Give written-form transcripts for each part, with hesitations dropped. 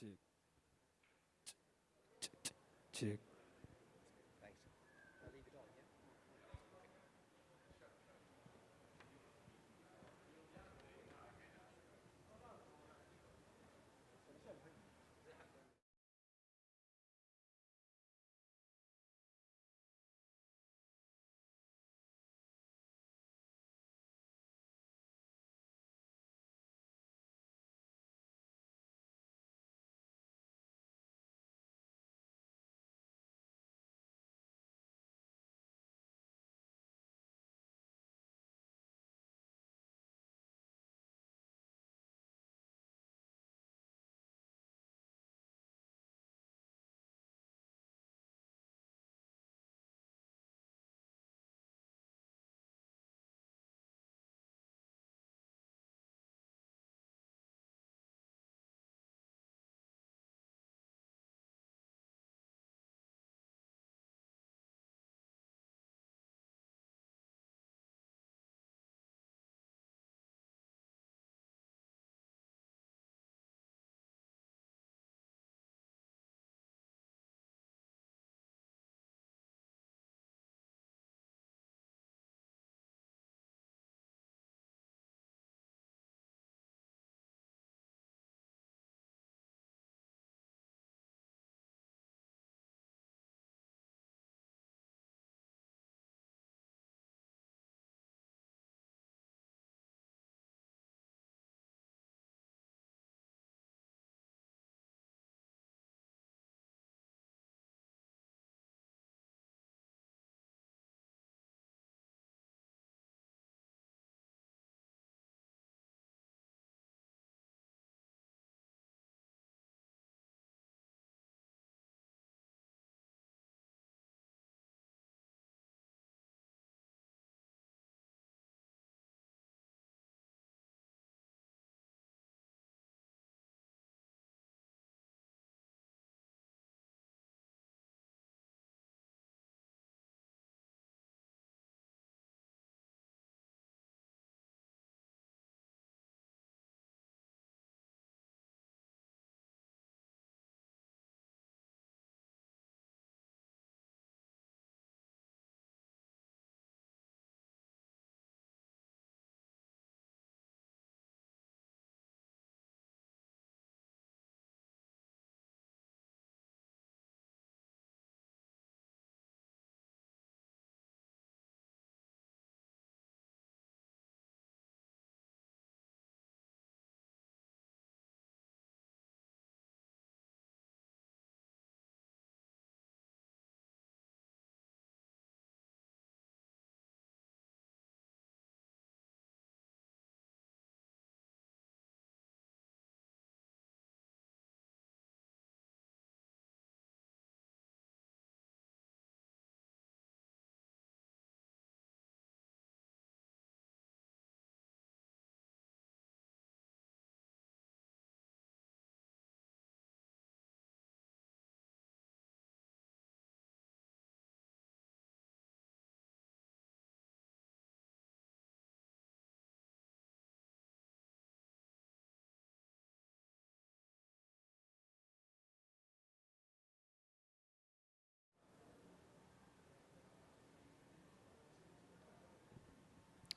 Check, check. Thanks. I'll leave it on, yeah?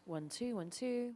One, two, 1, 2.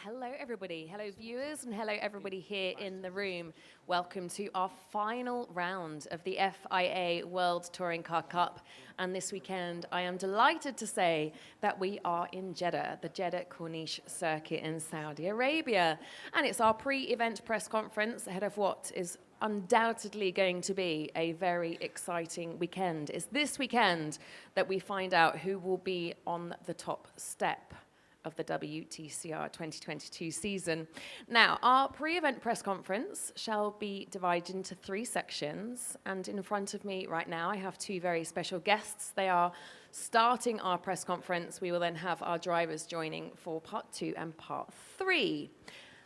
hello everybody. Hello viewers and hello everybody here in the room. Welcome to our final round of the FIA World Touring Car Cup. And this weekend, I am delighted to say that we are in Jeddah, the Jeddah Corniche circuit in Saudi Arabia. And it's our pre-event press conference ahead of what is undoubtedly going to be a very exciting weekend. It's this weekend that we find out who will be on the top step of the WTCR 2022 season. Now, our pre-event press conference shall be divided into 3 sections, and in front of me right now I have 2 very special guests. They are starting our press conference. We will then have our drivers joining for part 2 and part 3.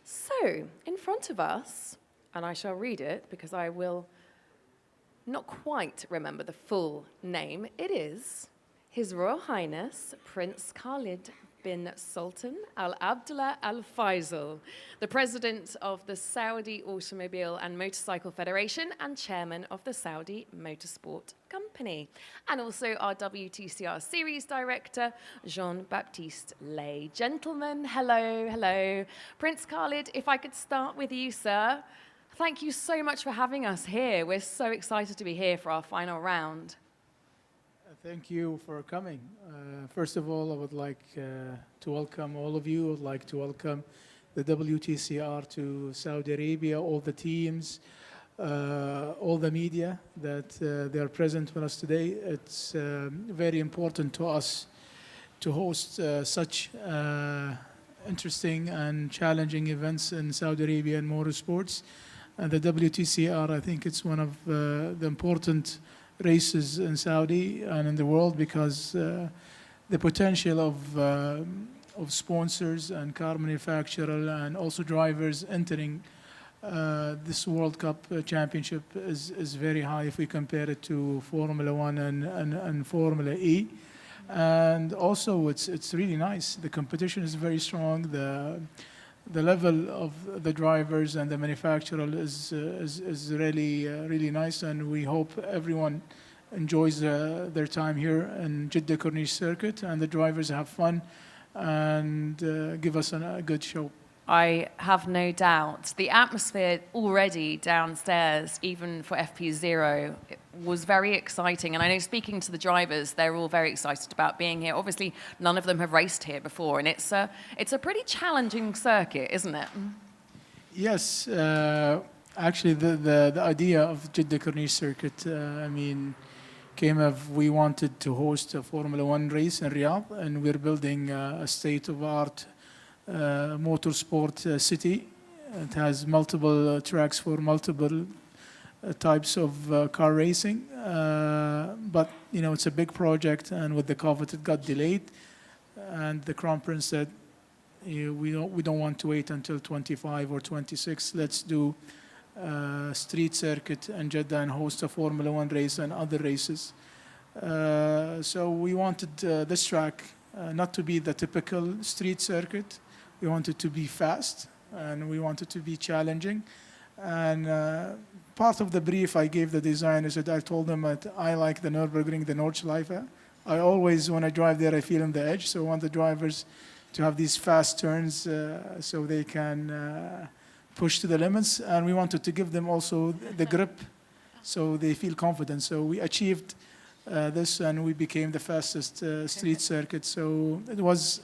So, in front of us, and I shall read it because I will not quite remember the full name, it is His Royal Highness Prince Khalid bin Sultan Al Abdullah Al Faisal, the President of the Saudi Automobile and Motorcycle Federation and Chairman of the Saudi Motorsport Company, and also our WTCR Series Director, Jean-Baptiste Lay. Gentlemen, hello, hello. Prince Khalid, if I could start with you, sir. Thank you so much for having us here. We're so excited to be here for our final round. Thank you for coming. First of all, I would like to welcome all of you. I would like to welcome the WTCR to Saudi Arabia, all the teams, all the media that they are present with us today. It's very important to us to host such interesting and challenging events in Saudi Arabia and motorsports. And the WTCR, I think it's one of the important races in Saudi and in the world because the potential of sponsors and car manufacturers and also drivers entering this World Cup championship is very high if we compare it to Formula One and Formula E. And also it's really nice. The competition is very strong. The level of the drivers and the manufacturer is really nice, and we hope everyone enjoys their time here in Jeddah Corniche circuit, and the drivers have fun and give us a good show. I have no doubt. The atmosphere already downstairs, even for FP0, was very exciting. And I know speaking to the drivers, they're all very excited about being here. Obviously, none of them have raced here before, and it's a pretty challenging circuit, isn't it? Yes. Actually, the idea of Jeddah Corniche circuit, came of we wanted to host a Formula One race in Riyadh, and we're building a state-of-art motorsport city. It has multiple tracks for multiple types of car racing, but it's a big project, and with the COVID it got delayed, and the Crown Prince said we don't want to wait until 25 or 26. Let's do street circuit in Jeddah and host a Formula One race and other races. So we wanted this track not to be the typical street circuit. We wanted to be fast, and we wanted to be challenging. And part of the brief I gave the designers, I told them that I like the Nürburgring, the Nordschleife. I always, when I drive there, I feel on the edge. So I want the drivers to have these fast turns so they can push to the limits. And we wanted to give them also the grip so they feel confident. So we achieved this, and we became the fastest street circuit. So it was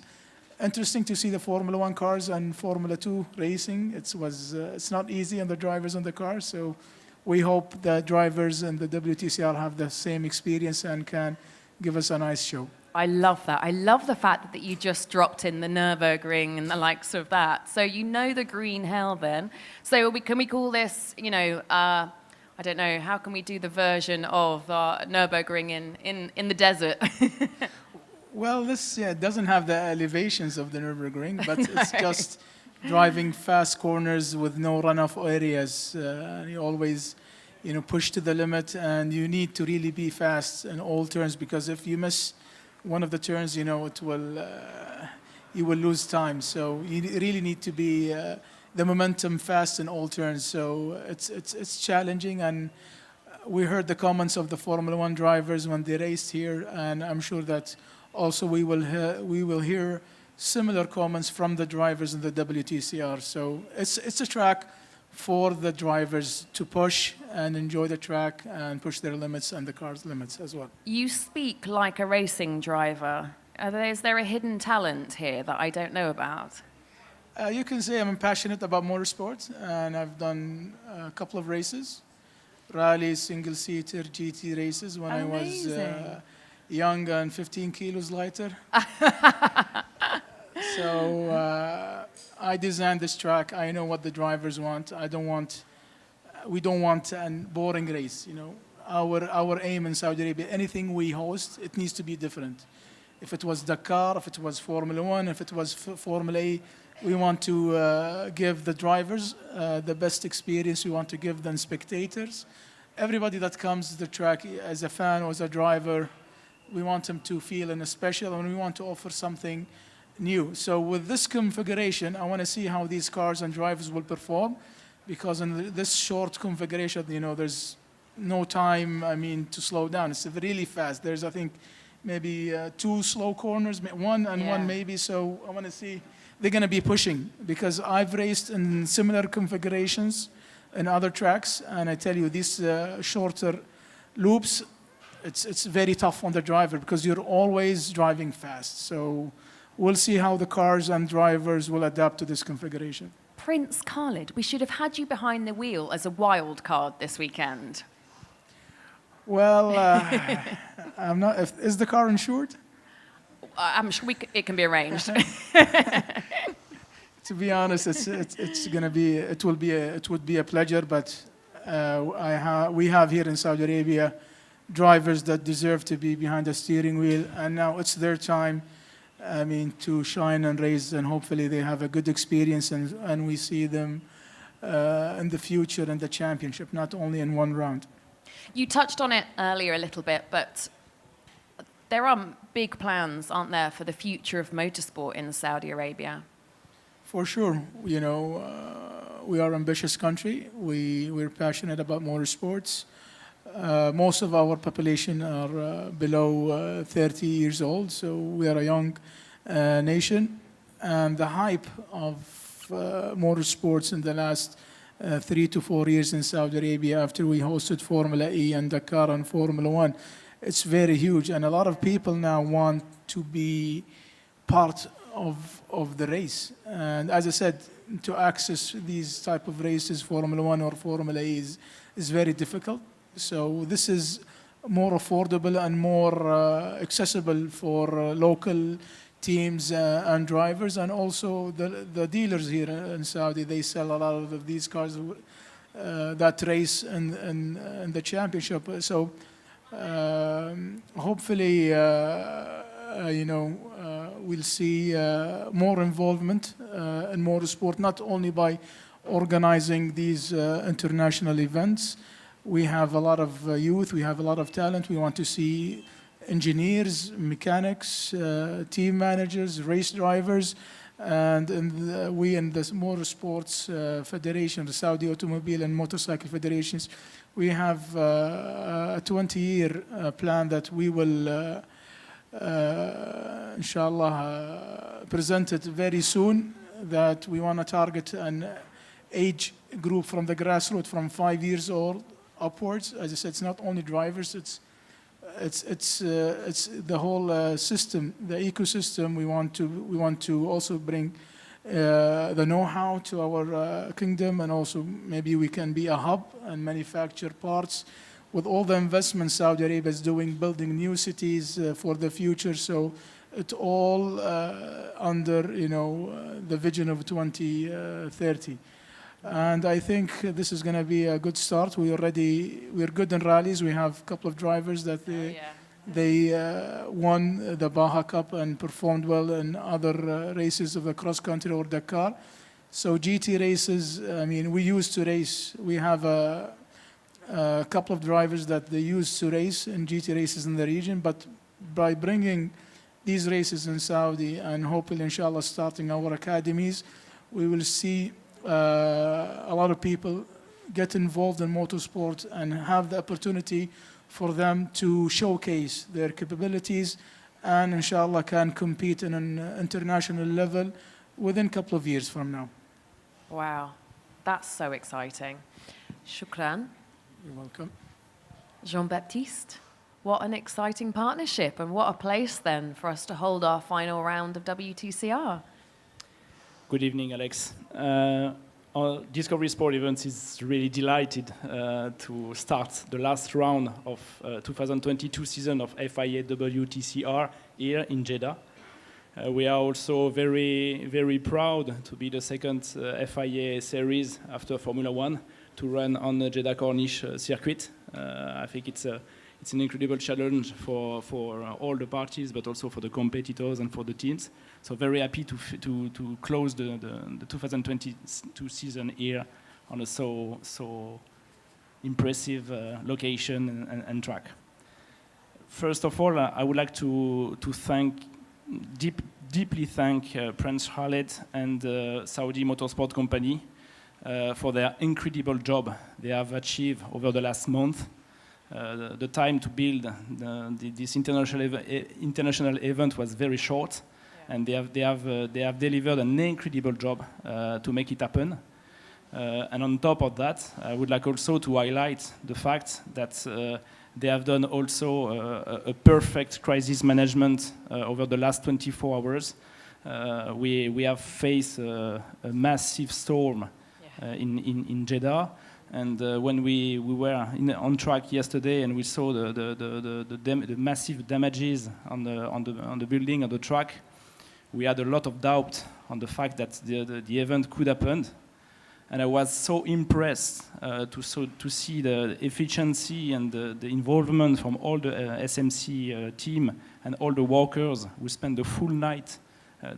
interesting to see the Formula One cars and Formula 2 racing. It's not easy on the drivers on the cars. So we hope the drivers and the WTCR have the same experience and can give us a nice show. I love that. I love the fact that you just dropped in the Nürburgring and the likes of that. So you know the green hell then. So can we call this, I don't know, how can we do the version of Nürburgring in the desert? Well, this doesn't have the elevations of the Nürburgring, but it's just driving fast corners with no runoff areas. You always, push to the limit, and you need to really be fast in all turns, because if you miss one of the turns, you will lose time. So you really need to be the momentum fast in all turns. So it's challenging, and we heard the comments of the Formula One drivers when they raced here, and I'm sure that also we will hear similar comments from the drivers in the WTCR. So it's a track for the drivers to push and enjoy the track and push their limits and the car's limits as well. You speak like a racing driver. Is there a hidden talent here that I don't know about? You can say I'm passionate about motorsports, and I've done a couple of races, rally, single-seater, GT races when I was young and 15 kilos lighter. So I designed this track. I know what the drivers want. We don't want a boring race. You know, our aim in Saudi Arabia, anything we host, it needs to be different. If it was Dakar, if it was Formula One, if it was Formula E, we want to give the drivers the best experience. We want to give them spectators. Everybody that comes to the track as a fan or as a driver, we want them to feel in a special, and we want to offer something new. So with this configuration, I want to see how these cars and drivers will perform, because in this short configuration, you know, there's no time, to slow down. It's really fast. There's, I think, maybe 2 slow corners, one maybe. So I want to see. They're going to be pushing, because I've raced in similar configurations in other tracks, and I tell you, these shorter loops, it's very tough on the driver because you're always driving fast. So we'll see how the cars and drivers will adapt to this configuration. Prince Khalid, we should have had you behind the wheel as a wild card this weekend. Well, I'm not. Is the car insured? I'm sure it can be arranged. To be honest, it would be a pleasure, but we have here in Saudi Arabia drivers that deserve to be behind the steering wheel, and now it's their time, to shine and race, and hopefully they have a good experience, and we see them in the future in the championship, not only in one round. You touched on it earlier a little bit, but there are big plans, aren't there, for the future of motorsport in Saudi Arabia? For sure. You know, we are an ambitious country. We're passionate about motorsports. Most of our population are below 30 years old, so we are a young nation. And the hype of motorsports in the last 3 to 4 years in Saudi Arabia, after we hosted Formula E and Dakar and Formula One, it's very huge, and a lot of people now want to be part of the race. And as I said, to access these type of races, Formula One or Formula E, is very difficult. So this is more affordable and more accessible for local teams and drivers, and also the dealers here in Saudi. They sell a lot of these cars that race in the championship. So hopefully, we'll see more involvement in motorsport, not only by organizing these international events. We have a lot of youth, we have a lot of talent. We want to see engineers, mechanics, team managers, race drivers, and we in the Motorsports Federation, the Saudi Automobile and Motorcycle Federations, we have a 20-year plan that we will, inshallah, present it very soon, that we want to target an age group from the grassroots from 5 years old upwards. As I said, it's not only drivers, it's the whole system, the ecosystem. We want to also bring the know-how to our kingdom, and also maybe we can be a hub and manufacture parts with all the investments Saudi Arabia is doing, building new cities for the future. So it all under the vision of 2030. And I think this is going to be a good start. We're good in rallies. We have a couple of drivers that they won the Baja Cup and performed well in other races of the cross country or Dakar. So GT races, we used to race. We have a couple of drivers that they used to race in GT races in the region, but by bringing these races in Saudi and hopefully, inshallah, starting our academies, we will see a lot of people get involved in motorsport and have the opportunity for them to showcase their capabilities and inshallah can compete in an international level within a couple of years from now. Wow, that's so exciting. Shukran. You're welcome. Jean-Baptiste, what an exciting partnership and what a place then for us to hold our final round of WTCR. Good evening, Alex. Discovery Sport Events is really delighted to start the last round of 2022 season of FIA WTCR here in Jeddah. We are also very, very proud to be the second FIA series after Formula One to run on the Jeddah Corniche circuit. I think it's an incredible challenge for all the parties, but also for the competitors and for the teams. So very happy to close the 2022 season here on a so impressive location and track. First of all, I would like to deeply thank Prince Khaled and the Saudi Motorsport Company for their incredible job they have achieved over the last month. The time to build this international event was very short, and they have delivered an incredible job to make it happen. And on top of that, I would like also to highlight the fact that they have done also a perfect crisis management over the last 24 hours. We have faced a massive storm in Jeddah. And when we were on track yesterday and we saw the massive damages on the building, on the track, we had a lot of doubt on the fact that the event could happen. And I was so impressed to see the efficiency and the involvement from all the SMC team and all the workers who spent the full night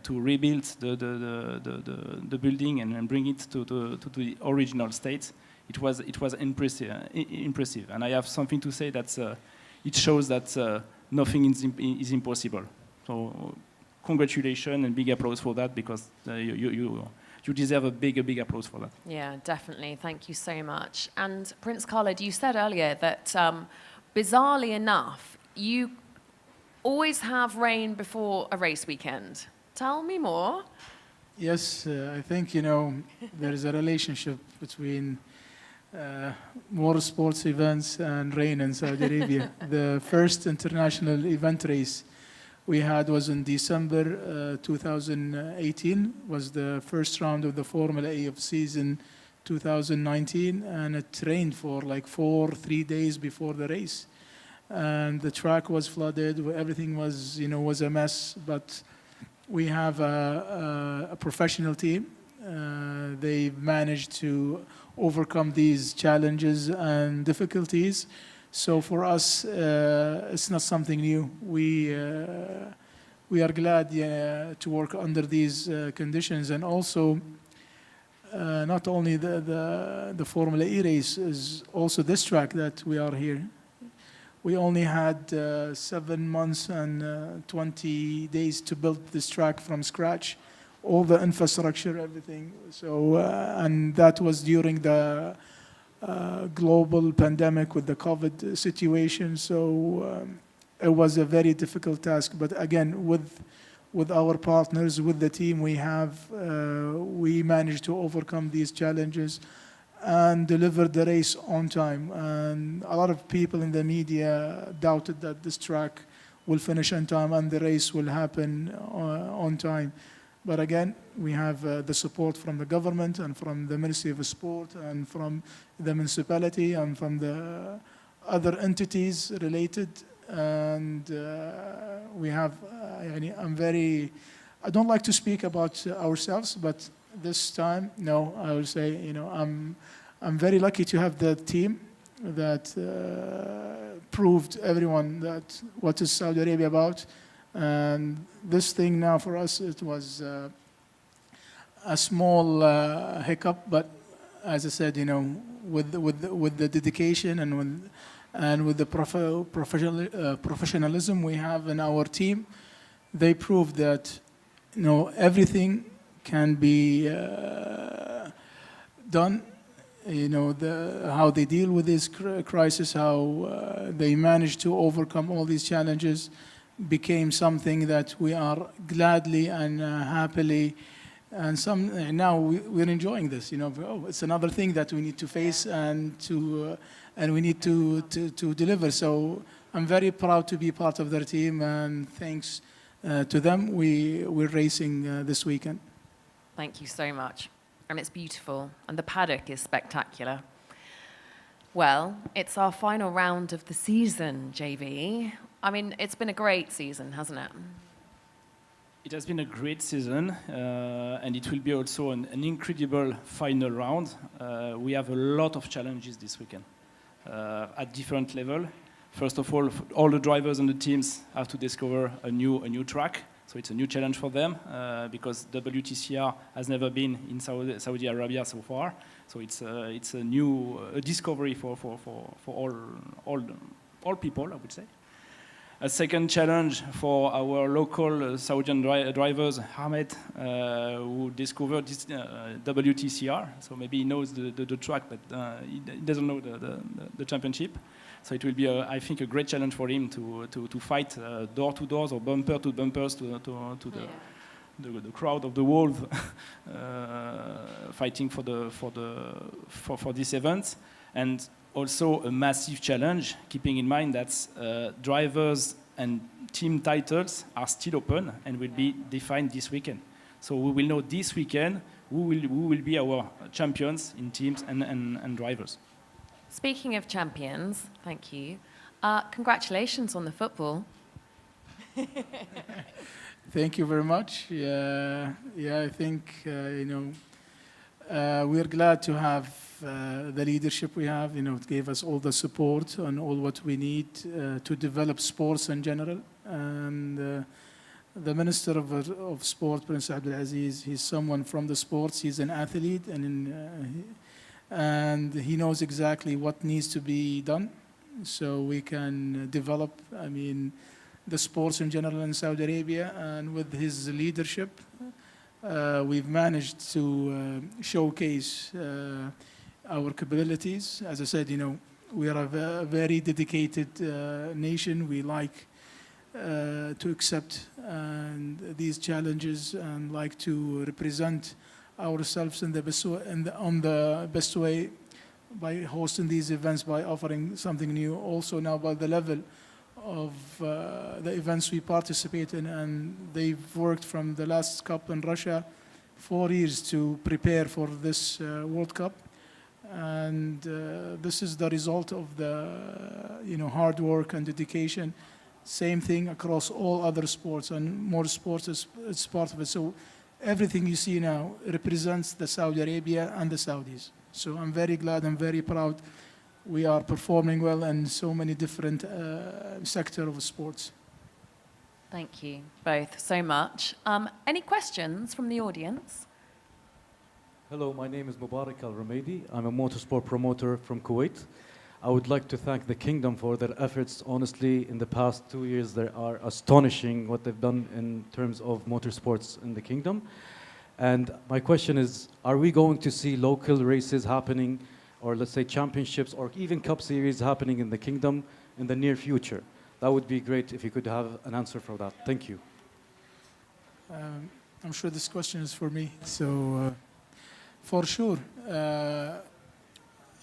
to rebuild the building and bring it to the original state. It was impressive, and I have something to say that it shows that nothing is impossible. So, congratulations and big applause for that, because you deserve a big applause for that. Yeah, definitely. Thank you so much. And Prince Khaled, you said earlier that bizarrely enough, you always have rain before a race weekend. Tell me more. Yes, I think there is a relationship between more sports events and rain in Saudi Arabia. The first international event race we had was in December 2018, was the first round of the Formula E of season 2019, and it rained for like 3 days before the race. And the track was flooded, everything was a mess, but we have a professional team. They've managed to overcome these challenges and difficulties. So for us, it's not something new. We are glad to work under these conditions, and also not only the Formula E race, is also this track that we are here. We only had 7 months and 20 days to build this track from scratch, all the infrastructure, everything. So and that was during the global pandemic with the COVID situation. So it was a very difficult task. But again, with our partners, with the team we have, we managed to overcome these challenges and deliver the race on time. And a lot of people in the media doubted that this track will finish on time and the race will happen on time. But again, we have the support from the government and from the Ministry of Sport and from the municipality and from the other entities related. And we have, I don't like to speak about ourselves, but this time, no, I will say, I'm very lucky to have the team that proved everyone that what is Saudi Arabia about. And this thing now for us, it was a small hiccup, but as I said, with the dedication and with the professionalism we have in our team, they proved that everything can be done. How they deal with this crisis, how they manage to overcome all these challenges. became something that we are gladly and happily, and now we're enjoying this. Oh, it's another thing that we need to face and we need to deliver. So I'm very proud to be part of their team, and thanks to them, we're racing this weekend. Thank you so much. And it's beautiful, and the paddock is spectacular. Well, it's our final round of the season, JB. I mean, it's been a great season, hasn't it? It has been a great season, and it will be also an incredible final round. We have a lot of challenges this weekend at different levels. First of all the drivers and the teams have to discover a new track. So it's a new challenge for them because WTCR has never been in Saudi Arabia so far. So it's a new discovery for all people, I would say. A second challenge for our local Saudi drivers, Ahmed, who discovered this WTCR. So maybe he knows the track, but he doesn't know the championship. So it will be, I think, a great challenge for him to fight door to doors or bumper to bumpers to the crowd of the world, fighting for this event. And also a massive challenge, keeping in mind that drivers and team titles are still open and will be defined this weekend. So we will know this weekend who will be our champions in teams and drivers. Speaking of champions, thank you. Congratulations on the football. Thank you very much. Yeah, I think, we're glad to have the leadership we have. It gave us all the support and all what we need to develop sports in general. And the Minister of Sport, Prince Abdulaziz, he's someone from the sports. He's an athlete, and he knows exactly what needs to be done so we can develop, the sports in general in Saudi Arabia. And with his leadership, we've managed to showcase our capabilities. As I said, we are a very dedicated nation. We like to accept these challenges and like to represent ourselves in the best way by hosting these events, by offering something new. Also now by the level of the events we participate in, and they've worked from the last Cup in Russia 4 years to prepare for this World Cup. And this is the result of the hard work and dedication. Same thing across all other sports, and more sports is part of it. So everything you see now represents the Saudi Arabia and the Saudis. So I'm very glad, I'm very proud. We are performing well in so many different sectors of sports. Thank you both so much. Any questions from the audience? Hello, my name is Mubarak Al-Ramedi. I'm a motorsport promoter from Kuwait. I would like to thank the Kingdom for their efforts. Honestly, in the past 2 years, they are astonishing what they've done in terms of motorsports in the Kingdom. And my question is, are we going to see local races happening, or let's say championships, or even Cup Series happening in the Kingdom in the near future? That would be great if you could have an answer for that. Thank you. I'm sure this question is for me. So, for sure.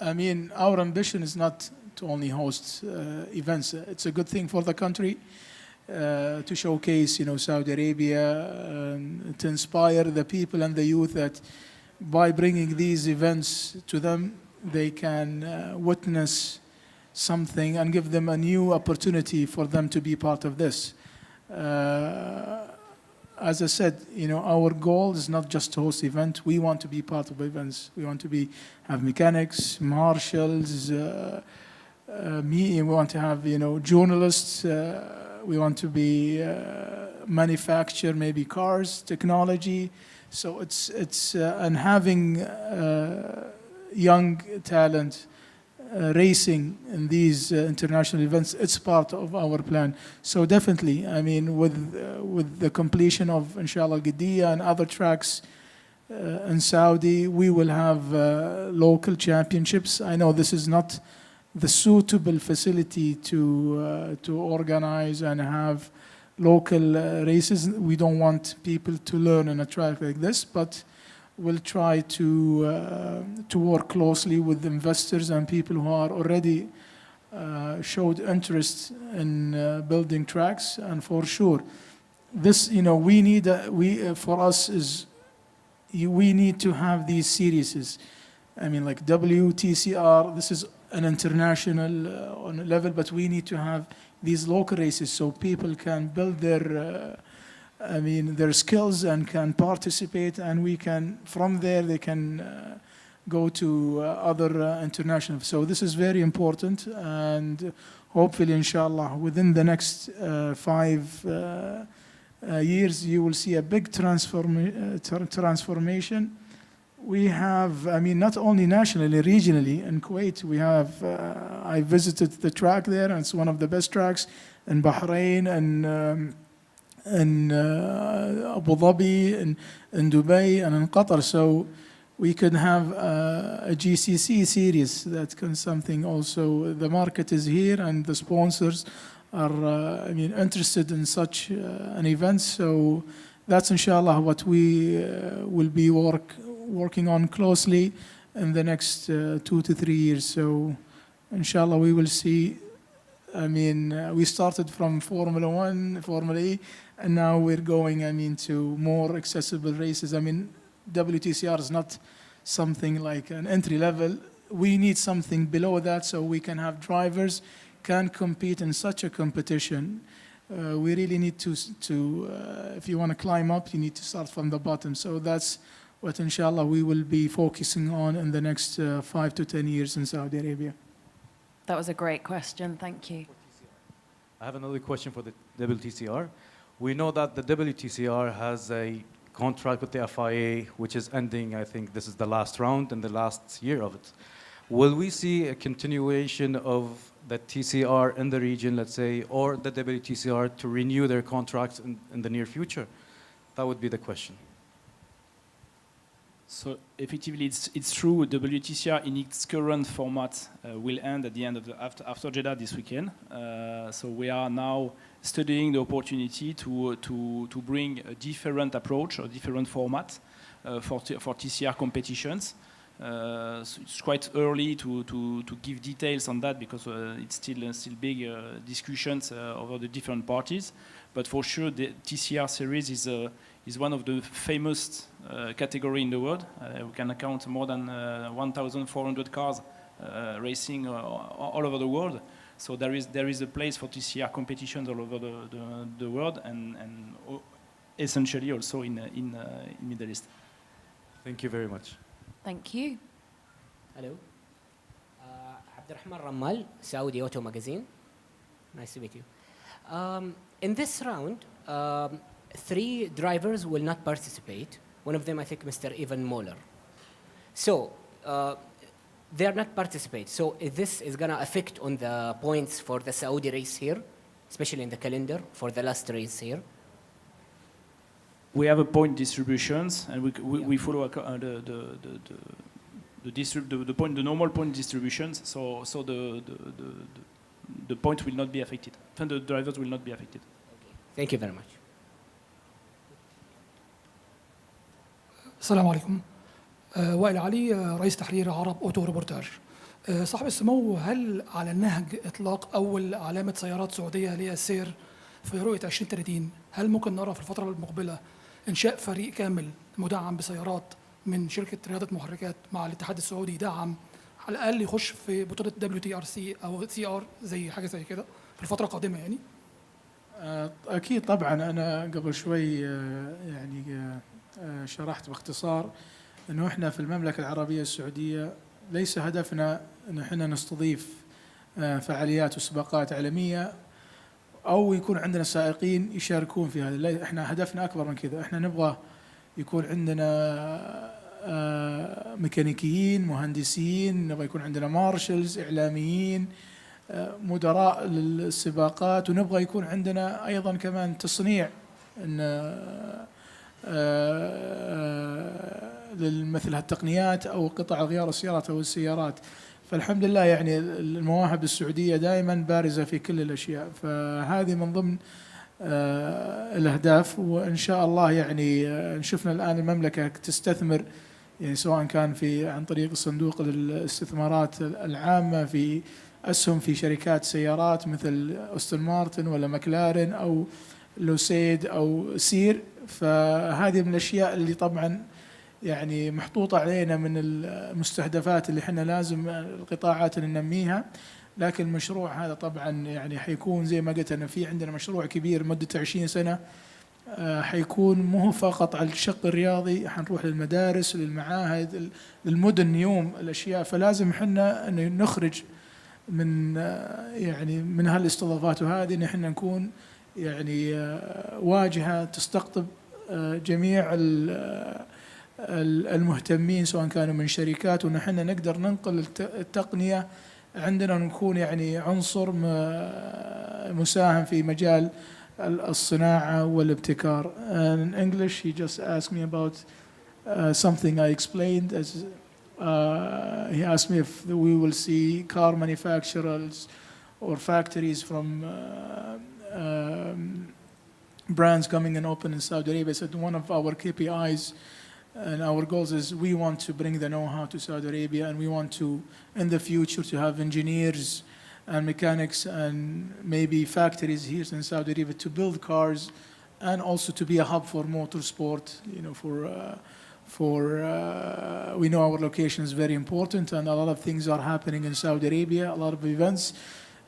Our ambition is not to only host events. It's a good thing for the country to showcase, Saudi Arabia, to inspire the people and the youth that by bringing these events to them, they can witness something and give them a new opportunity for them to be part of this. As I said, our goal is not just to host events. We want to be part of events. We want to have mechanics, marshals, we want to have, journalists. We want to be manufacture maybe cars, technology. So it's and having young talent racing in these international events, it's part of our plan. So definitely, with the completion of, inshallah, Qiddiya and other tracks in Saudi, we will have local championships. I know this is not the suitable facility to organize and have local races. We don't want people to learn on a track like this, but we'll try to work closely with investors and people who are already showed interest in building tracks. And for sure, this, we need, for us is, we need to have these series. I mean, like WTCR, this is an international on a level, but we need to have these local races so people can build their, their skills and can participate, and we can, from there, they can go to other international. So this is very important, and hopefully, inshallah, within the next 5 years, you will see a big transformation. We have, not only nationally, regionally in Kuwait, we have, I visited the track there, and it's one of the best tracks in Bahrain and in Abu Dhabi, in Dubai, and in Qatar. So we can have a GCC series that can something also. The market is here, and the sponsors are, interested in such an event. So that's inshallah what we will be working on closely in the next 2 to 3 years. So inshallah we will see. We started from Formula 1, Formula E, and now we're going, to more accessible races. WTCR is not something like an entry level. We need something below that so we can have drivers can compete in such a competition. We really need to if you want to climb up, you need to start from the bottom. So that's what inshallah we will be focusing on in the next 5 to 10 years in Saudi Arabia. That was a great question, thank you. I have another question for the WTCR. We know that the WTCR has a contract with the FIA, which is ending, I think this is the last round and the last year of it. Will we see a continuation of the TCR in the region, let's say, or the WTCR to renew their contracts in the near future? That would be the question. So effectively, it's true. WTCR in its current format will end at the end of after Jeddah this weekend. So we are now studying the opportunity to bring a different approach or different format for TCR competitions. So it's quite early to give details on that because it's still big discussions over the different parties. But for sure, the TCR series is one of the famous category in the world. We can account more than 1,400 cars racing all over the world. So there is a place for TCR competitions all over the world and essentially also in Middle East. Thank you very much. Thank you. Hello. Abdurrahman Rammal, Saudi Auto Magazine. Nice to meet you. In this round, 3 drivers will not participate. One of them, I think, Mr. Ivan Moller. So they are not participate. So this is going to affect on the points for the Saudi race here, especially in the calendar for the last race here. We have a point distributions, and we follow the normal point distributions. So the point will not be affected. And the drivers will not be affected. Okay. Thank you very much. السلام عليكم. وائل علي، رئيس تحرير عرب أوتو ريبورتاج. صاحب السمو، هل على النهج إطلاق أول علامة سيارات سعودية للسير في رؤية 2030؟ هل ممكن نرى في الفترة المقبلة إنشاء فريق كامل مدعم بسيارات من شركة رياضة محركات مع الاتحاد السعودي يدعم على الأقل يخش في بطولة WTRC أو CR زي حاجة زي كده في الفترة القادمة يعني؟ أكيد طبعا. أنا قبل شوي شرحت باختصار أنه إحنا في المملكة العربية السعودية ليس هدفنا أن إحنا نستضيف فعاليات وسباقات عالمية أو يكون عندنا سائقين يشاركون في هذا. إحنا هدفنا أكبر من كذا. إحنا نبغى يكون عندنا ميكانيكيين، مهندسين، نبغى يكون عندنا مارشلز، إعلاميين، مدراء للسباقات، ونبغى يكون عندنا أيضا كمان تصنيع لمثل هالتقنيات أو قطع غيار السيارات أو السيارات. فالحمد لله المواهب السعودية دائما بارزة في كل الأشياء. فهذه من ضمن الأهداف. وإن شاء الله يعني شفنا الآن المملكة تستثمر يعني سواء كان عن طريق صندوق الاستثمارات العامة في أسهم في شركات سيارات مثل أستون مارتن ولا مكلارين أو لوسيد أو سير. فهذه من الأشياء اللي طبعا يعني محطوطة علينا من المستهدفات اللي احنا لازم القطاعات اللي ننميها. لكن المشروع هذا طبعا يعني حيكون زي ما قلت أنا في عندنا مشروع كبير مدة 20 سنة حيكون مو فقط على الشق الرياضي، حنروح للمدارس للمعاهد للمدن يوم الأشياء. فلازم احنا أنه نخرج من يعني من هالاستضافات وهذه ان احنا نكون يعني واجهة تستقطب جميع المهتمين سواء كانوا من شركات، وان احنا نقدر ننقل التقنية عندنا ونكون يعني عنصر مساهم في مجال الصناعة والابتكار. In English he just asked me about something I explained as he asked me if we will see car manufacturers or factories from brands coming and open in Saudi Arabia. I said one of our KPIs and our goals is we want to bring the know-how to Saudi Arabia, and we want to, in the future, to have engineers and mechanics and maybe factories here in Saudi Arabia to build cars, and also to be a hub for motorsport. You know, we know our location is very important, and a lot of things are happening in Saudi Arabia, a lot of events,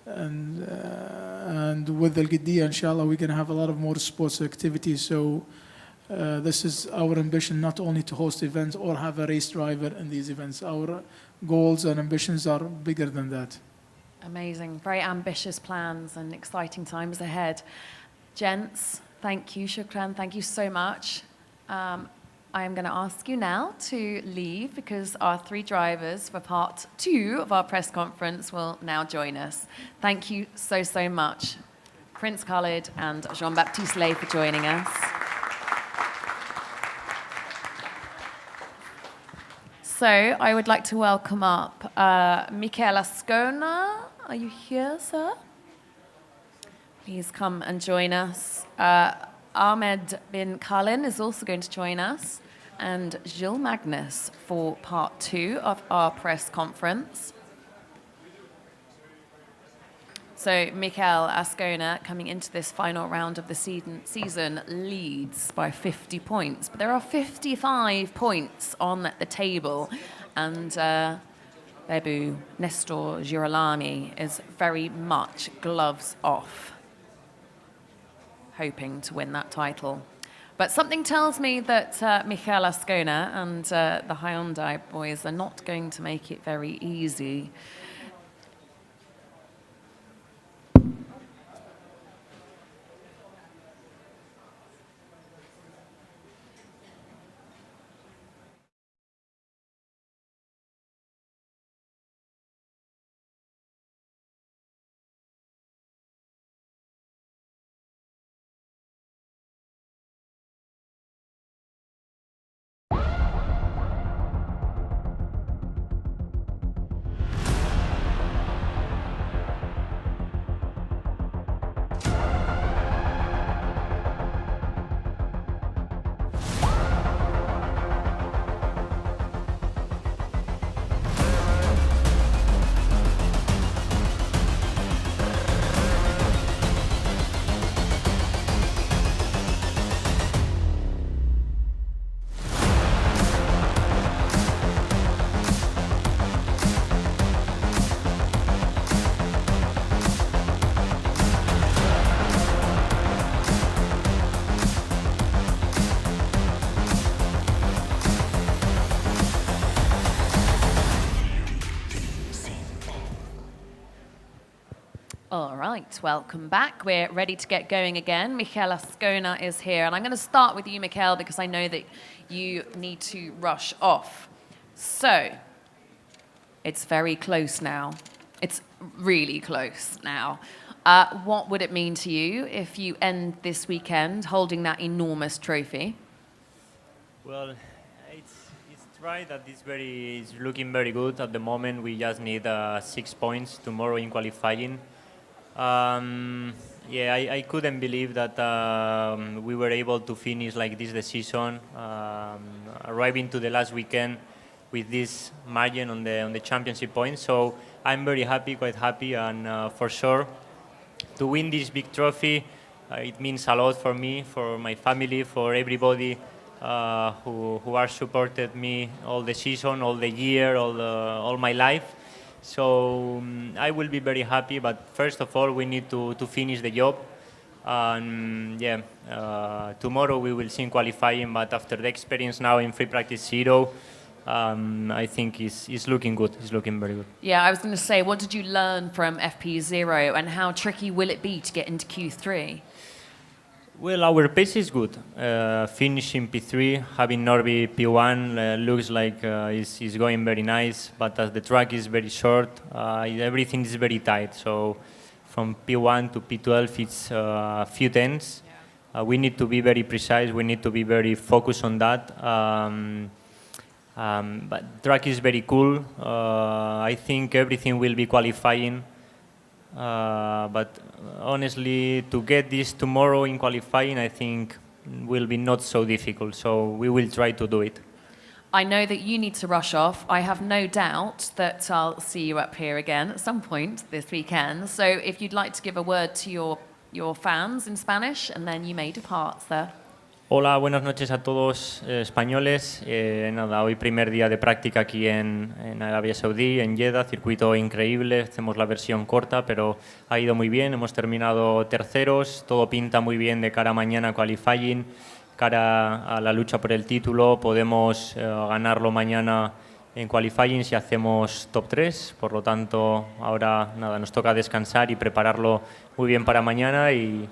and with Al Qiddiya, inshallah, we're going to have a lot of more sports activities. So this is our ambition, not only to host events or have a race driver in these events. Our goals and ambitions are bigger than that. Amazing, very ambitious plans and exciting times ahead. Gents, thank you, shukran, thank you so much. I am going to ask you now to leave because our 3 drivers for part 2 of our press conference will now join us. Thank you so, so much, Prince Khalid and Jean-Baptiste Lay, for joining us. So I would like to welcome up Michael Ascona. Are you here, sir? Please come and join us. Ahmed bin Khalin is also going to join us, and Gilles Magnus for part 2 of our press conference. So Michael Ascona, coming into this final round of the season, leads by 50 points. But there are 55 points on the table, and Bebu Nestor Girolami is very much gloves off, hoping to win that title. But something tells me that Michael Ascona and the Hyundai boys are not going to make it very easy. All right, welcome back. We're ready to get going again. Michael Ascona is here, and I'm going to start with you, Michael, because I know that you need to rush off. So, it's very close now. It's really close now. What would it mean to you if you end this weekend holding that enormous trophy? Well, it's right that it's looking very good at the moment. We just need 6 points tomorrow in qualifying. Yeah, I couldn't believe that we were able to finish like this the season, arriving to the last weekend with this margin on the championship points. So I'm very happy, quite happy, and for sure, to win this big trophy, it means a lot for me, for my family, for everybody who are supported me all the season, all the year, all my life. So I will be very happy, but first of all, we need to finish the job. And yeah, tomorrow we will see in qualifying, but after the experience now in free practice zero, I think it's looking good. It's looking very good. Yeah, I was going to say, what did you learn from FP0 and how tricky will it be to get into Q3? Well, our pace is good. Finishing P3, having Norby P1 looks like is going very nice, but as the track is very short, everything is very tight. So from P1 to P12, it's a few tenths. We need to be very precise. We need to be very focused on that. But track is very cool. I think everything will be qualifying. But honestly, to get this tomorrow in qualifying, I think will be not so difficult. So we will try to do it. I know that you need to rush off. I have no doubt that I'll see you up here again at some point this weekend. So if you'd like to give a word to your fans in Spanish, and then you may depart, sir. Hola, buenas noches a todos españoles. Nada, hoy primer día de práctica aquí en Arabia Saudí, en Jeddah, circuito increíble. Hacemos la versión corta, pero ha ido muy bien. Hemos terminado terceros, todo pinta muy bien de cara a mañana qualifying, cara a la lucha por el título. Podemos ganarlo mañana en qualifying si hacemos top 3. Por lo tanto, ahora nada, nos toca descansar y prepararlo muy bien para mañana y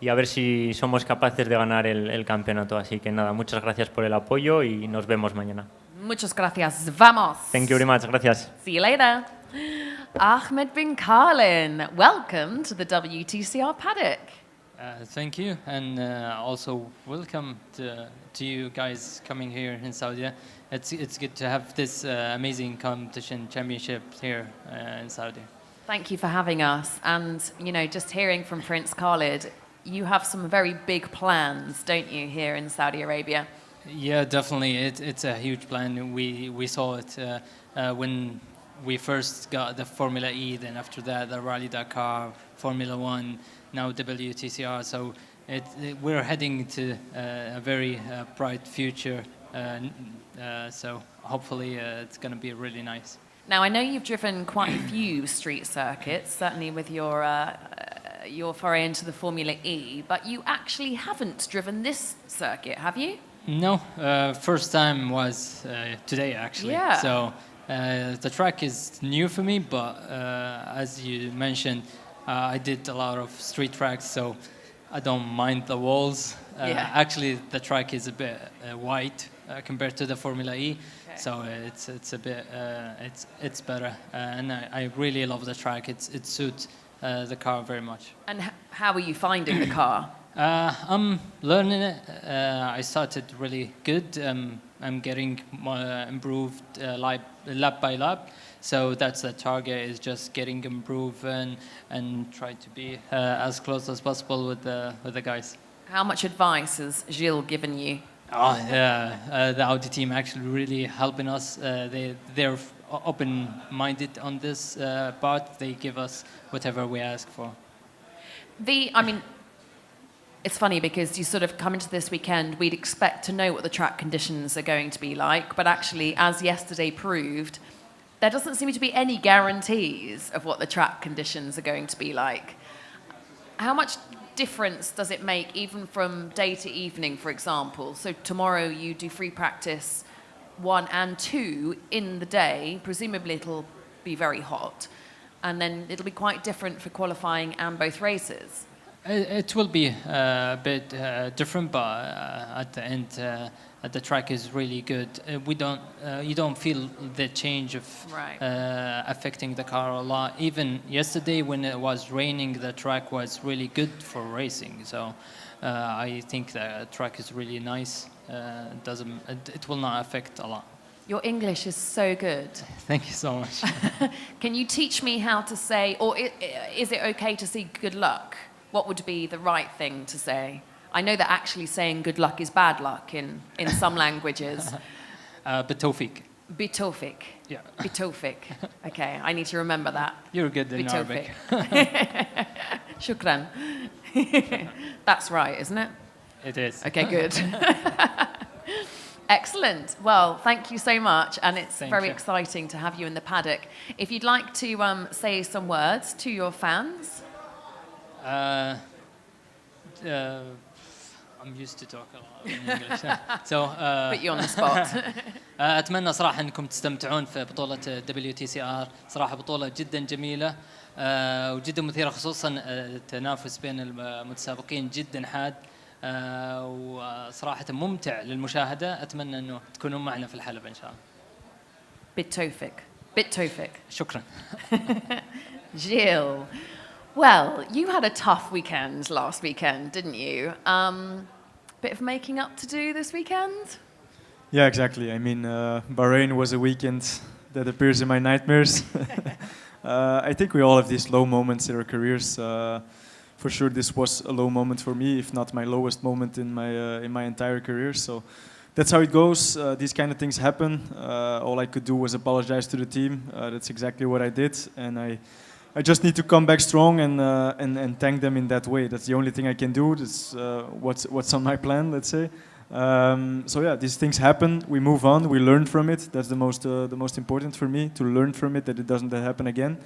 a ver si somos capaces de ganar el campeonato. Así que nada, muchas gracias por el apoyo y nos vemos mañana. Muchas gracias. Vamos. Thank you very much. Gracias. See you later. Ahmed bin Karlin, welcome to the WTCR paddock. Thank you, and also welcome to you guys coming here in Saudi. It's good to have this amazing competition championship here in Saudi. Thank you for having us. And, you know, just hearing from Prince Khalid, you have some very big plans, don't you, here in Saudi Arabia? Yeah, definitely. It's a huge plan. We saw it when we first got the Formula E, then after that the Rally Dakar, Formula One, now WTCR. So we're heading to a very bright future. So hopefully it's going to be really nice. Now, I know you've driven quite a few street circuits, certainly with your foray into the Formula E, but you actually haven't driven this circuit, have you? No, first time was today actually. Yeah. So the track is new for me, but as you mentioned, I did a lot of street tracks, so I don't mind the walls. Yeah. Actually, the track is a bit wide compared to the Formula E, okay. So it's a bit it's better, and I really love the track. It suits the car very much. And how are you finding the car? I'm learning it. I started really good. I'm getting more improved lap by lap. So that's the target, is just getting improved and try to be as close as possible with the guys. How much advice has Gilles given you? Oh, yeah, the Audi team actually really helping us. They're open-minded on this part. They give us whatever we ask for. I mean, it's funny because you sort of come into this weekend, we'd expect to know what the track conditions are going to be like, but actually, as yesterday proved, there doesn't seem to be any guarantees of what the track conditions are going to be like. How much difference does it make even from day to evening, for example? So tomorrow you do free practice 1 and 2 in the day. Presumably it'll be very hot. And then it'll be quite different for qualifying and both races. It will be a bit different, but at the end, the track is really good. You don't feel the change of Right. affecting the car a lot. Even yesterday, when it was raining, the track was really good for racing. So I think the track is really nice. It will not affect a lot. Your English is so good. Thank you so much. Can you teach me how to say, or is it okay to say good luck? What would be the right thing to say? I know that actually saying good luck is bad luck in some languages. بالتوفيق. Bitofik. Yeah. Bitofik. Okay, I need to remember that. You're good in Bitofik. Arabic. Shukran. That's right, isn't it? It is. Okay, good. Excellent. Well, thank you so much, and it's Thank very you. exciting to have you in the paddock. If you'd like to say some words to your fans. I'm used to talk a lot in English. So, Put you on the spot. أتمنى صراحة أنكم تستمتعون في بطولة WTCR. صراحة بطولة جدا جميلة وجدا مثيرة، خصوصا التنافس بين المتسابقين جدا حاد وصراحة ممتع للمشاهدة. أتمنى أنه تكونون معنا في الحلبة إن شاء الله. Bitofik. شكرا. Gilles. Well, you had a tough weekend last weekend, didn't you? Bit of making up to do this weekend? Yeah, exactly. I mean, Bahrain was a weekend that appears in my nightmares. I think we all have these low moments in our careers. For sure, this was a low moment for me, if not my lowest moment in my entire career. So that's how it goes. These kind of things happen. All I could do was apologize to the team. That's exactly what I did, and I just need to come back strong and thank them in that way. That's the only thing I can do. That's what's on my plan, let's say. So yeah, these things happen. We move on. We learn from it. That's the most important for me, to learn from it, that it doesn't happen again.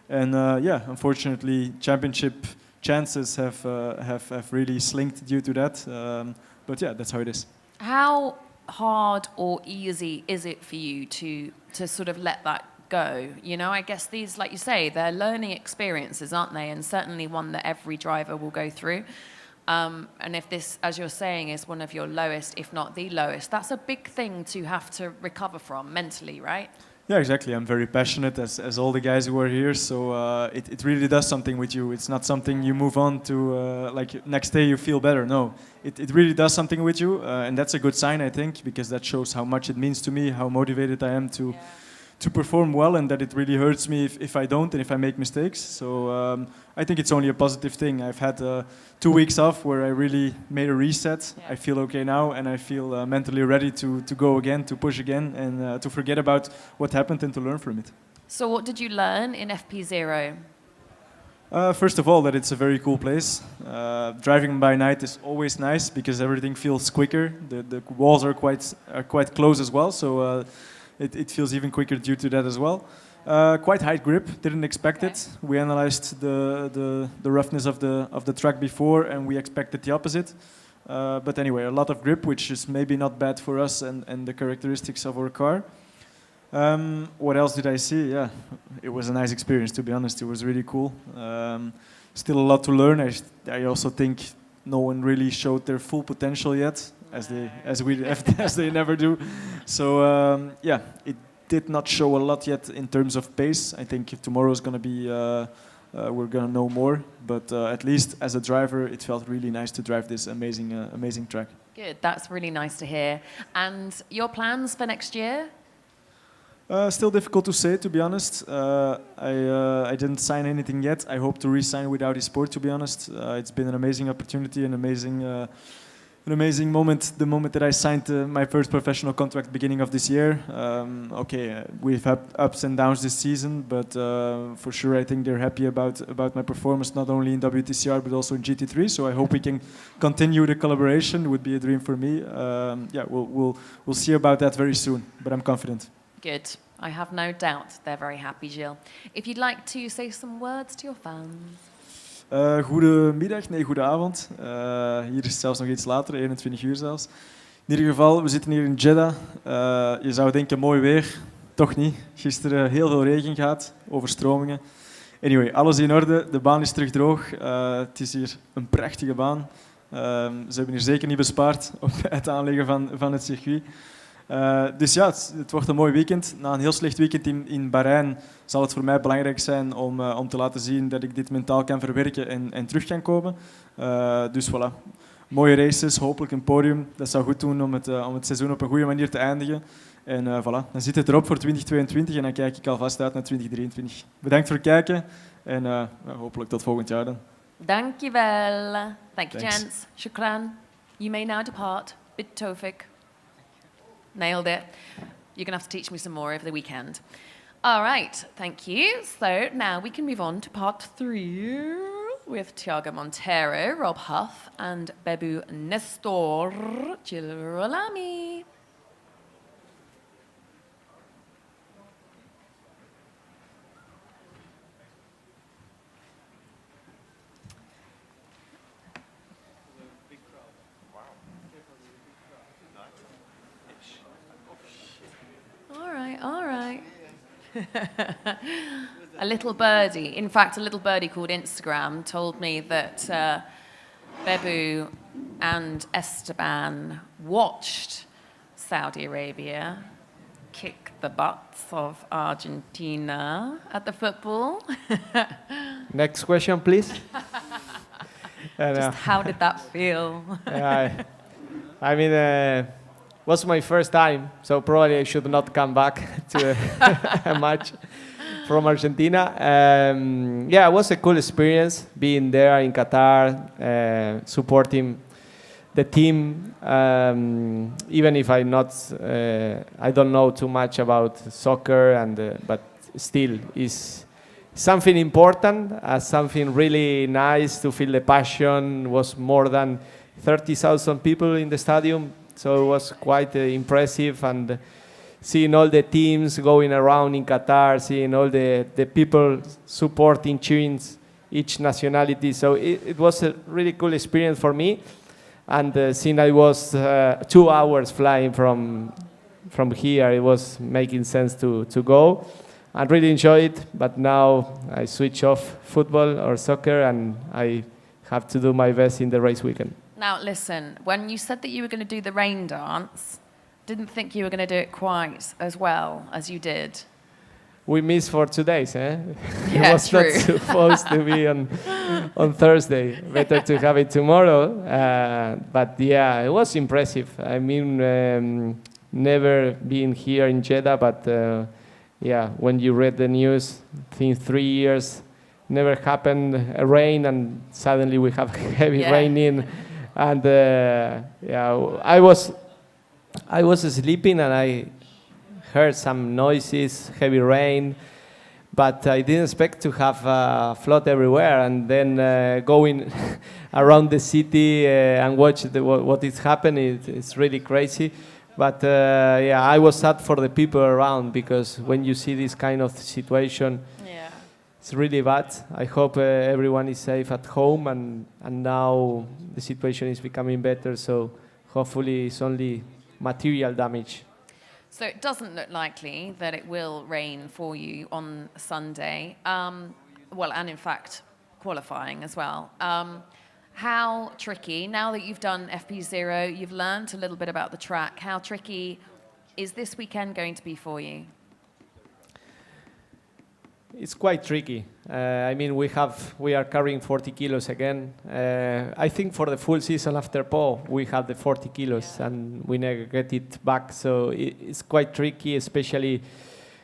And yeah, unfortunately, championship chances have really slinked due to that. But yeah, that's how it is. How hard or easy is it for you to sort of let that go? You know, I guess these, like you say, they're learning experiences, aren't they? And certainly one that every driver will go through. And if this, as you're saying, is one of your lowest, if not the lowest, that's a big thing to have to recover from mentally, right? Yeah, exactly. I'm very passionate, as all the guys who are here. So it really does something with you. It's not something you move on to, like next day you feel better. No, it really does something with you. And that's a good sign, I think, because that shows how much it means to me, how motivated I am to perform well, and that it really hurts me if I don't and if I make mistakes. So I think it's only a positive thing. I've had 2 weeks off where I really made a reset. Yeah. I feel okay now, and I feel mentally ready to go again, to push again, and to forget about what happened and to learn from it. So what did you learn in FP0? First of all, that it's a very cool place. Driving by night is always nice because everything feels quicker. The walls are quite close as well, so it feels even quicker due to that as well. Quite high grip, didn't expect it. We analyzed the roughness of the track before, and we expected the opposite. But anyway, a lot of grip, which is maybe not bad for us and the characteristics of our car. What else did I see? Yeah, it was a nice experience, to be honest. It was really cool. Still a lot to learn. I also think no one really showed their full potential yet, as they never do. So yeah, it did not show a lot yet in terms of pace. I think tomorrow is going to be we're going to know more. But at least as a driver, it felt really nice to drive this amazing track. Good, that's really nice to hear. And your plans for next year? Still difficult to say, to be honest. I didn't sign anything yet. I hope to re-sign with Audi Sport, to be honest. It's been an amazing opportunity, an amazing moment, the moment that I signed my first professional contract beginning of this year. Okay, we've had ups and downs this season, but for sure I think they're happy about my performance, not only in WTCR but also in GT3. So I hope we can continue the collaboration. It would be a dream for me. Yeah, we'll see about that very soon, but I'm confident. Good. I have no doubt they're very happy, Gilles. If you'd like to say some words to your fans. Goedemiddag, nee, goedenavond. Hier is het zelfs nog iets later, 21 uur zelfs. In ieder geval, we zitten hier in Jeddah. Je zou denken, mooi weer. Toch niet. Gisteren heel veel regen gehad, overstromingen. Anyway, alles in orde. De baan is terug droog. Het is hier een prachtige baan. Ze hebben hier zeker niet bespaard op het aanleggen van het circuit. Dus ja, het wordt een mooi weekend. Na een heel slecht weekend in Bahrein zal het voor mij belangrijk zijn om te laten zien dat ik dit mentaal kan verwerken en terug kan komen. Dus voilà, mooie races, hopelijk een podium. Dat zou goed doen om het seizoen op een goede manier te eindigen. En voilà, dan zit het erop voor 2022 en dan kijk ik alvast uit naar 2023. Bedankt voor het kijken en hopelijk tot volgend jaar dan. Dankjewel. Thank you, Thanks. gents. Shukran. You may now depart. Bid Tawfiq. Nailed it. You're going to have to teach me some more over the weekend. All right, thank you. So now we can move on to part 3 with Tiago Montero, Rob Huff, and Bebu Nestor Chilrolami. All right. A little birdie, in fact, a little birdie called Instagram told me that Bebu and Esteban watched Saudi Arabia kick the butts of Argentina at the football. Next question, please. Just how did that feel? I mean, was my first time, so probably I should not come back to a match from Argentina. Yeah, it was a cool experience being there in Qatar, supporting the team. Even if I don't know too much about soccer, but still, is something important, something really nice to feel the passion. It was more than 30,000 people in the stadium. So it was quite impressive, and seeing all the teams going around in Qatar, seeing all the people supporting, cheering each nationality. So it was a really cool experience for me. And since I was 2 hours flying from here, it was making sense to go. I really enjoyed it, but now I switch off football or soccer, and I have to do my best in the race weekend. Now, listen, when you said that you were going to do the rain dance, didn't think you were going to do it quite as well as you did. We missed for 2 days, eh? Yeah, it was true. not supposed to be on Thursday. Better to have it tomorrow. But yeah, it was impressive. I mean, never been here in Jeddah, but yeah, when you read the news, I think 3 years never happened, rain, and suddenly we have heavy rain in. And yeah, I was sleeping and I heard some noises, heavy rain, but I didn't expect to have flood everywhere. And then going around the city and watch what is happening, it's really crazy. But yeah, I was sad for the people around, because when you see this kind of situation, it's really bad. I hope everyone is safe at home, and now the situation is becoming better, so hopefully it's only material damage. So it doesn't look likely that it will rain for you on Sunday. Well, and in fact, qualifying as well. How tricky, now that you've done FP0, you've learned a little bit about the track, how tricky is this weekend going to be for you? It's quite tricky. I mean, we are carrying 40 kilos again. I think for the full season after Po, we had the 40 kilos and we never get it back. So it's quite tricky, especially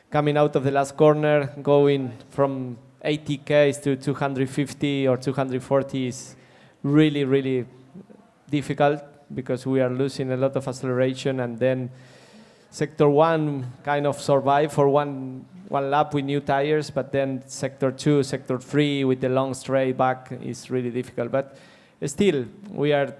coming out of the last corner, going from 80 Ks to 250 or 240 is really, really difficult, because we are losing a lot of acceleration. And then Sector 1 kind of survived for one lap with new tires, but then Sector 2, Sector 3 with the long straight back is really difficult. But still, we are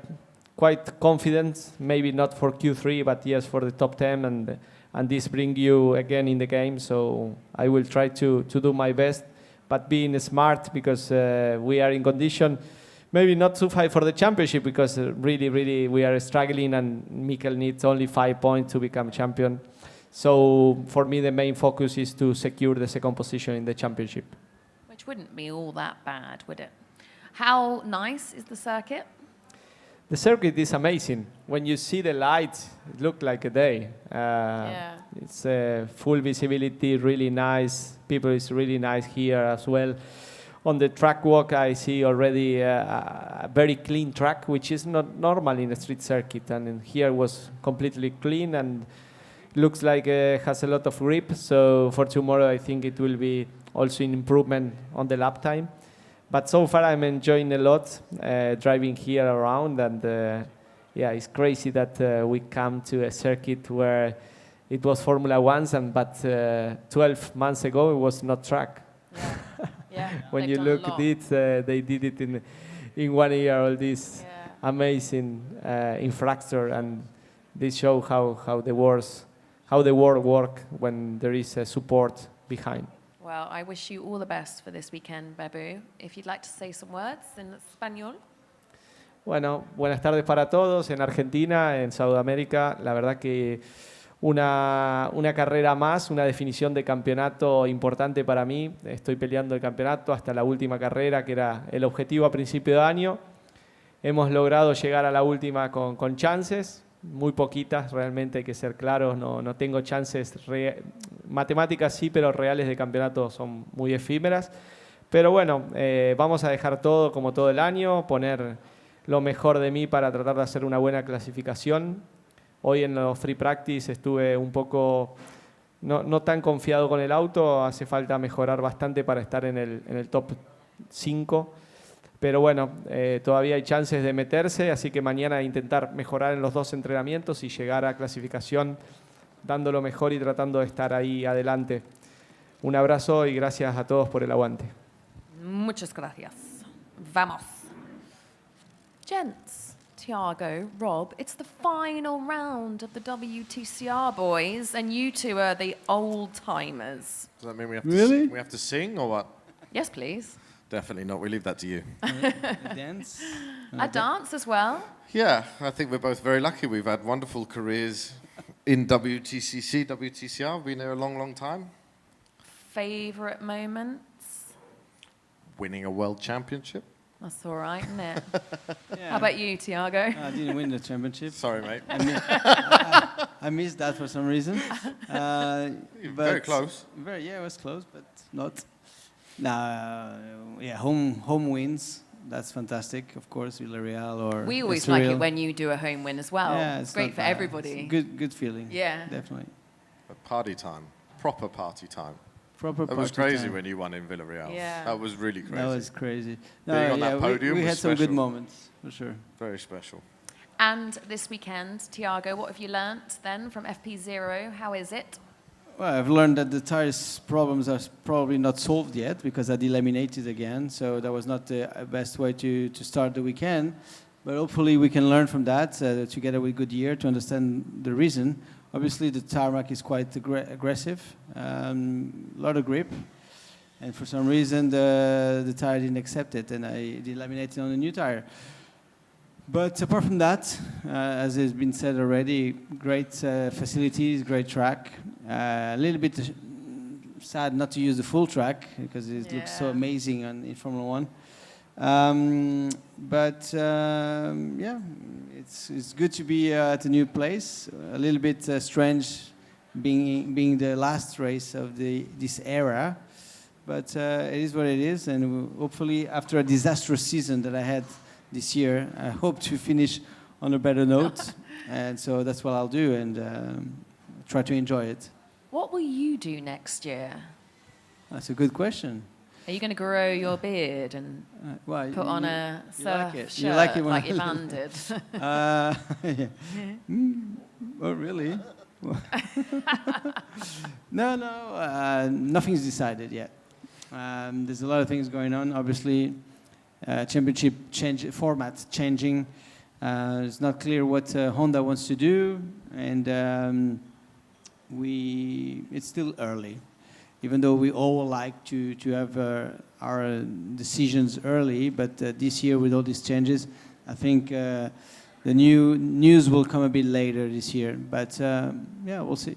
quite confident, maybe not for Q3, but yes, for the top 10, and this brings you again in the game. So I will try to do my best, but being smart, because we are in condition maybe not to fight for the championship, because really, really we are struggling, and Mikkel needs only 5 points to become champion. So for me, the main focus is to secure the second position in the championship. Which wouldn't be all that bad, would it? How nice is the circuit? The circuit is amazing. When you see the lights, it looks like a day. It's full visibility, really nice. People is really nice here as well. On the track walk, I see already a very clean track, which is not normal in a street circuit. And here was completely clean, and looks like has a lot of grip. So for tomorrow, I think it will be also an improvement on the lap time. But so far, I'm enjoying a lot driving here around, and yeah, it's crazy that we come to a circuit where it was Formula One, but 12 months ago it was not track. Yeah. When they've you done a look lot. at it, they did it in 1 year. All this amazing infrastructure, and they show how the world work when there is support behind. Well, I wish you all the best for this weekend, Bebu. If you'd like to say some words in Spanish. Bueno, buenas tardes para todos en Argentina, en Sudamérica. La verdad que una carrera más, una definición de campeonato importante para mí. Estoy peleando el campeonato hasta la última carrera, que era el objetivo a principio de año. Hemos logrado llegar a la última con chances, muy poquitas, realmente hay que ser claros. No tengo chances, matemáticas sí, pero reales de campeonato son muy efímeras. Pero bueno, vamos a dejar todo como todo el año, poner lo mejor de mí para tratar de hacer una buena clasificación. Hoy en los free practice estuve un poco no tan confiado con el auto, hace falta mejorar bastante para estar en el top 5, pero bueno, todavía hay chances de meterse, así que mañana intentar mejorar en los 2 entrenamientos y llegar a clasificación dando lo mejor y tratando de estar ahí adelante. Un abrazo y gracias a todos por el aguante. Muchas gracias. Vamos. Gents, Tiago, Rob, it's the final round of the WTCR, boys, and you two are the old-timers. Does that mean we have to sing or what? Yes, please. Definitely not. We leave that to you. Dance? A dance as well. Yeah, I think we're both very lucky. We've had wonderful careers in WTCR. Been there a long, long time. Favourite moments? Winning a world championship. That's all right, isn't it? Yeah. How about you, Tiago? I didn't win the championship. Sorry, mate. I missed that for some reason. Very close. It was close, but not. Yeah, home wins. That's fantastic. Of course, Villarreal or We always Estoril. like it when you do a home win as well. Yeah, it's great not for bad. everybody. It's good feeling. Yeah. Definitely. Party time. Proper party time. Proper That was party crazy time. when you won in Villarreal. Yeah. That was really crazy. That was crazy. Being on that podium we was had some good special. moments for sure. Very special. And this weekend, Tiago, what have you learnt then from FP0? How is it? Well, I've learned that the tires problems are probably not solved yet because I delaminated again, so that was not the best way to start the weekend. But hopefully we can learn from that together with Goodyear to understand the reason. Obviously the tarmac is quite aggressive, a lot of grip, and for some reason the tire didn't accept it, and I delaminated on a new tire. But apart from that, as has been said already, great facilities, great track. A little bit sad not to use the full track because it looks so amazing in Formula One. Yeah, it's good to be at a new place. A little bit strange being the last race of this era, but it is what it is. And hopefully, after a disastrous season that I had this year, I hope to finish on a better note, and so that's what I'll do and try to enjoy it. What will you do next year? That's a good question. Are you going to grow your beard and put on a surf shirt like Ivan did? Yeah. Oh, really? No, nothing's decided yet. There's a lot of things going on. Obviously, championship format changing. It's not clear what Honda wants to do, and it's still early. Even though we all like to have our decisions early, but this year with all these changes, I think the new news will come a bit later this year. But yeah, we'll see.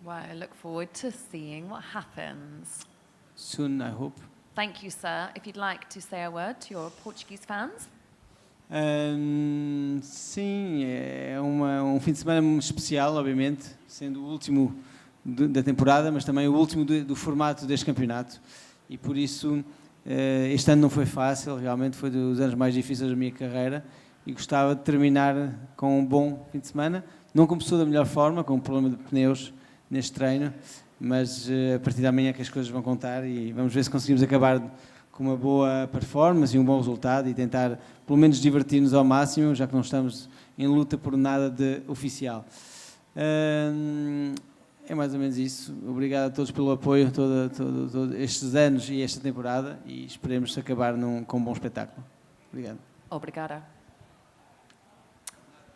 Well, I look forward to seeing what happens. Soon, I hope. Thank you, sir. If you'd like to say a word to your Portuguese fans. Sim, é fim de semana especial, obviamente, sendo o último da temporada, mas também o último do formato deste campeonato. E por isso, este ano não foi fácil, realmente foi dos anos mais difíceis da minha carreira e gostava de terminar com um bom fim de semana. Não começou da melhor forma, com um problema de pneus neste treino, mas a partir de amanhã que as coisas vão contar e vamos ver se conseguimos acabar com uma boa performance e um bom resultado e tentar pelo menos divertir-nos ao máximo, já que não estamos em luta por nada de oficial. É mais ou menos isso. Obrigado a todos pelo apoio todos estes anos e esta temporada e esperemos acabar com um bom espetáculo. Obrigado. Obrigada.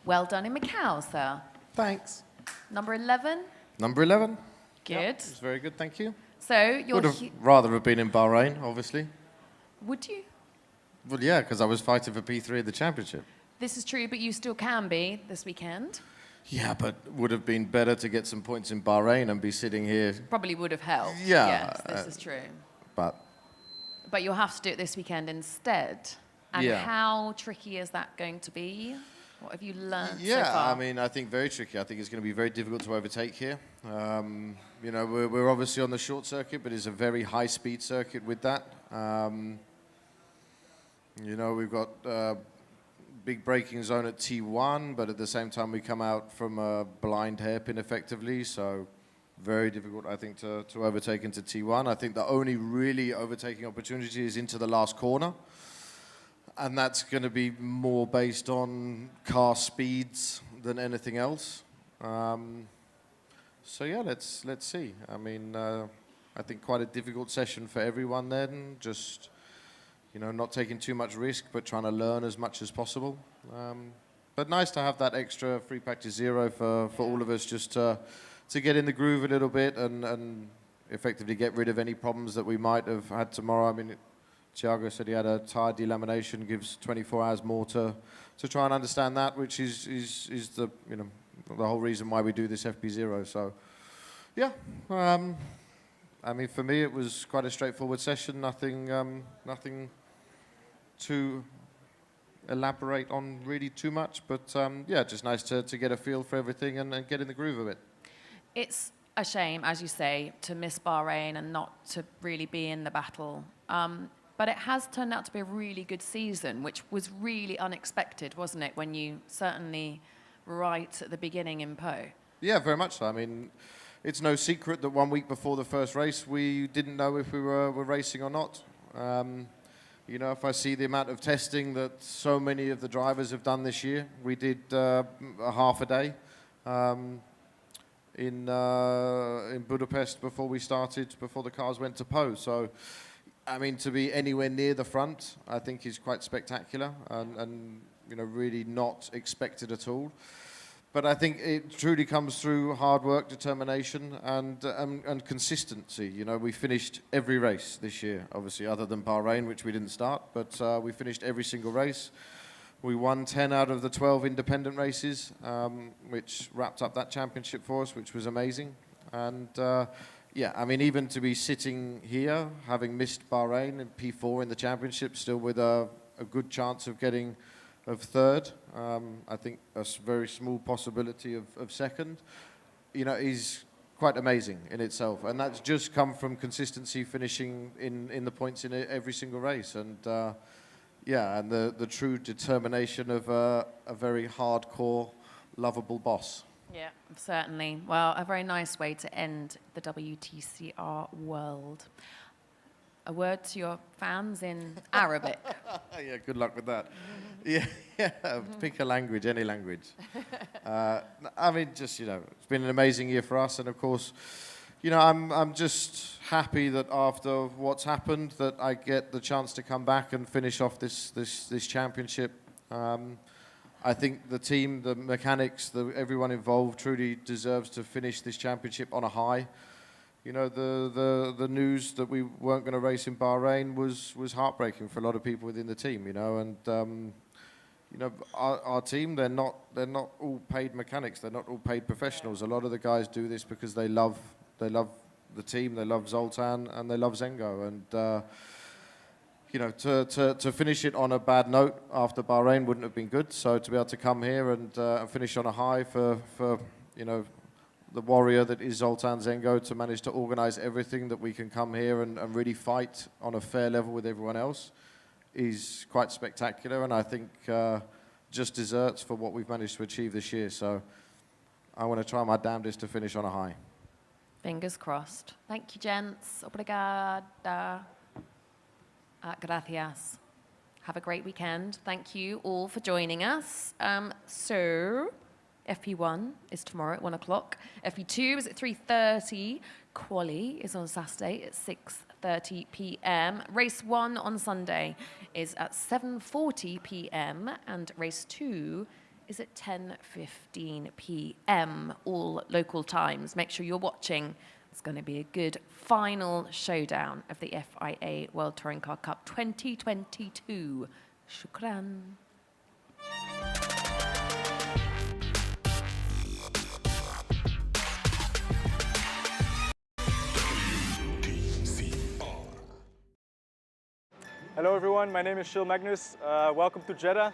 Well done in Macau, sir. Thanks. Number 11. Number 11. Good. Yep, it was very good, thank you. So you're Would have rather have been in Bahrain, obviously. would you? Well, yeah, because I was fighting for P3 of the championship. This is true, but you still can be this weekend. Yeah, but would have been better to get some points in Bahrain and be sitting here. Probably would have helped. Yeah, Yes, this is true. But You'll have to do it this weekend instead. And Yeah. how tricky is that going to be? What have you learned so yeah, far? I mean, I think very tricky. I think it's going to be very difficult to overtake here. You know, we're obviously on the short circuit, but it's a very high-speed circuit with that. You know, we've got big braking zone at T1, but at the same time we come out from a blind hairpin effectively, so very difficult, I think, to overtake into T1. I think the only really overtaking opportunity is into the last corner, and that's going to be more based on car speeds than anything else. So yeah, let's see. I mean, I think quite a difficult session for everyone then, just, you know, not taking too much risk, but trying to learn as much as possible. But nice to have that extra free practice zero for all of us, just to get in the groove a little bit and effectively get rid of any problems that we might have had tomorrow. I mean, Thiago said he had a tire delamination, gives 24 hours more to try and understand that, which is the, you know, the whole reason why we do this FP0. So, yeah, I mean, for me, it was quite a straightforward session. Nothing to elaborate on really too much, but yeah, just nice to get a feel for everything and get in the groove of it. It's a shame, as you say, to miss Bahrain and not to really be in the battle. But it has turned out to be a really good season, which was really unexpected, wasn't it, when you certainly right at the beginning in Po? Yeah, very much so. I mean, it's no secret that 1 week before the first race, we didn't know if we were racing or not. You know, if I see the amount of testing that so many of the drivers have done this year, we did a half a day in Budapest before we started, before the cars went to Po. So, I mean, to be anywhere near the front, I think is quite spectacular and you know, really not expected at all. But I think it truly comes through hard work, determination, and consistency. You know, we finished every race this year, obviously, other than Bahrain, which we didn't start. But we finished every single race. We won 10 out of the 12 independent races, which wrapped up that championship for us, which was amazing. And yeah, I mean, even to be sitting here, having missed Bahrain in P4 in the championship, still with a good chance of getting third, I think a very small possibility of second, you know, is quite amazing in itself. And that's just come from consistency, finishing in the points in every single race. And yeah, and the true determination of a very hardcore, lovable boss. Yeah, certainly. Well, a very nice way to end the WTCR World. A word to your fans in Arabic. Yeah, good luck with that. Yeah, pick a language, any language. I mean, just, you know, it's been an amazing year for us, and of course, you know, I'm just happy that after what's happened, that I get the chance to come back and finish off this championship. I think the team, the mechanics, everyone involved truly deserves to finish this championship on a high. You know, the news that we weren't going to race in Bahrain was heartbreaking for a lot of people within the team. You know, and you know, our team, they're not all paid mechanics. They're not all paid professionals. A lot of the guys do this because they love the team, they love Zoltan, and they love Zengo. And you know, to finish it on a bad note after Bahrain wouldn't have been good. So to be able to come here and finish on a high for you know, the warrior that is Zoltan Zengo, to manage to organize everything that we can come here and really fight on a fair level with everyone else is quite spectacular, and I think just desserts for what we've managed to achieve this year. So I want to try my damnedest to finish on a high. Fingers crossed. Thank you, gents. Obrigada. Gracias. Have a great weekend. Thank you all for joining us. So, FP1 is tomorrow at 1 o'clock. FP2 is at 3:30. Quali is on Saturday at 6:30 p.m. Race 1 on Sunday is at 7:40 p.m. and race 2 is at 10:15 p.m. all local times. Make sure you're watching. It's going to be a good final showdown of the FIA World Touring Car Cup 2022. Shukran. Hello everyone, my name is Shil Magnus. Welcome to Jeddah.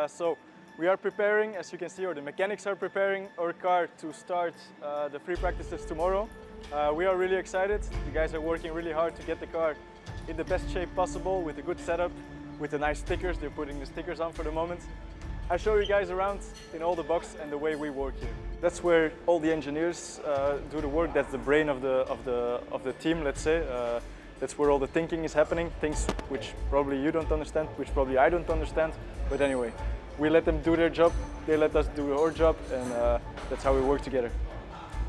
So we are preparing, as you can see, or the mechanics are preparing our car to start the free practices tomorrow. We are really excited. The guys are working really hard to get the car in the best shape possible with a good setup, with the nice stickers. They're putting the stickers on for the moment. I show you guys around in all the box and the way we work here. That's where all the engineers do the work. That's the brain of the team, let's say. That's where all the thinking is happening, things which probably you don't understand, which probably I don't understand. But anyway, we let them do their job, they let us do our job, and that's how we work together.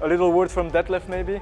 A little word from Detlef maybe.